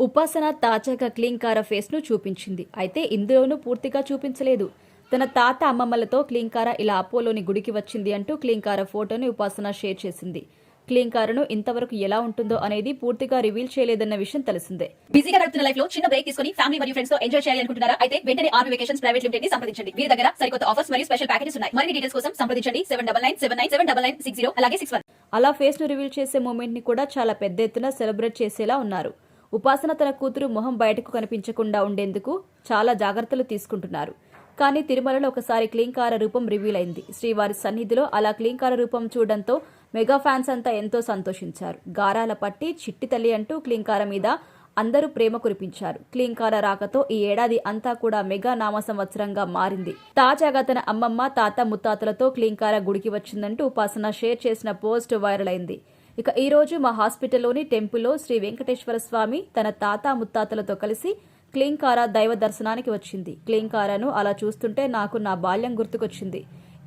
ఉపాసన తాజాగా క్లీంకార ఫేస్ ను చూపించింది. అయితే ఇందులోనూ పూర్తిగా చూపించలేదు. తన తాత అమ్మమ్మలతో క్లీంకార ఇలా అపోలోని గుడికి వచ్చింది అంటూ క్లీంకార ఫోటోని ఉపాసన షేర్ చేసింది. క్లీంకారను ఇంతవరకు ఎలా ఉంటుందో అనేది పూర్తిగా రివీల్ చేయలేదన్న విషయం తెలిసిందే. బిజీగా గడుపుతున్న లైఫ్ లో చిన్న బ్రేక్ తీసుకొని ఫ్యామిలీ మరియు ఫ్రెండ్స్ తో ఎంజాయ్ చేయాలి అనుకుంటున్నారా? అయితే వెంటనే ఆర్మీ వెకేషన్స్ ప్రైవేట్ లిమిటెడ్ ని సంప్రదించండి. వీరి దగ్గర సరికొత్త ఆఫర్స్ మరియు స్పెషల్ ప్యాకేజెస్ ఉన్నాయి. మరిన్ని డీటెయిల్స్ కోసం సంప్రదించండి 7997979960 అలాగే 61. అలా ఫేస్ ను రివీల్ చేసే మూమెంట్ ని కూడా చాలా పెద్ద ఎత్తున సెలబ్రేట్ చేసేలా ఉన్నారు. ఉపాసన తన కూతురు మొహం బయటకు కనిపించకుండా ఉండేందుకు చాలా జాగ్రత్తలు తీసుకుంటున్నారు. కానీ తిరుమలలో ఒకసారి క్లీంకార రూపం రివీల్ అయింది. శ్రీవారి సన్నిధిలో అలా క్లీంకార రూపం చూడడంతో మెగా ఫ్యాన్స్ అంతా ఎంతో సంతోషించారు. గారాల పట్టి చిట్టి తల్లి అంటూ క్లీంకార మీద అందరూ ప్రేమ కురిపించారు. క్లీంకార రాకతో ఈ ఏడాది అంతా కూడా మెగా నామ సంవత్సరంగా మారింది. తాజాగా తన అమ్మమ్మ తాత ముత్తాతలతో క్లీంకార గుడికి వచ్చిందంటూ ఉపాసన షేర్ చేసిన పోస్ట్ వైరల్ అయింది. ఇక ఈ రోజు మా హాస్పిటల్లోని టెంపుల్లో శ్రీ వెంకటేశ్వర స్వామి తన తాత ముత్తాతలతో కలిసి క్లీంకార దైవ దర్శనానికి వచ్చింది. క్లీంకారను అలా చూస్తుంటే నాకు నా బాల్యం గుర్తుకొచ్చింది.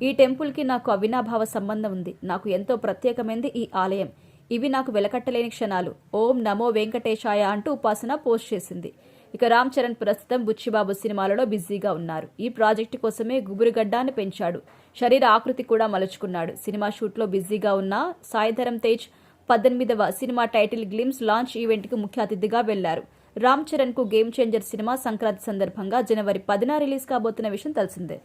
ఈ టెంపుల్కి నాకు అవినాభావ సంబంధం ఉంది. నాకు ఎంతో ప్రత్యేకమైంది ఈ ఆలయం. ఇవి నాకు వెలకట్టలేని క్షణాలు. ఓం నమో వెంకటేశాయ అంటూ ఉపాసన పోస్ట్ చేసింది. ఇక రామ్ చరణ్ ప్రస్తుతం బుచ్చిబాబు సినిమాలలో బిజీగా ఉన్నారు. ఈ ప్రాజెక్టు కోసమే గుబురుగడ్డాన్ని పెంచాడు. శరీర ఆకృతి కూడా మలుచుకున్నాడు. సినిమా షూట్లో బిజీగా ఉన్న సాయిధరం తేజ్ 18వ సినిమా టైటిల్ గ్లిమ్స్ లాంచ్ ఈవెంట్కు ముఖ్య అతిథిగా వెళ్లారు. రామ్ చరణ్ కు గేమ్ చేంజర్ సినిమా సంక్రాంతి సందర్భంగా జనవరి 10న రిలీజ్ కాబోతున్న విషయం తెలిసిందే.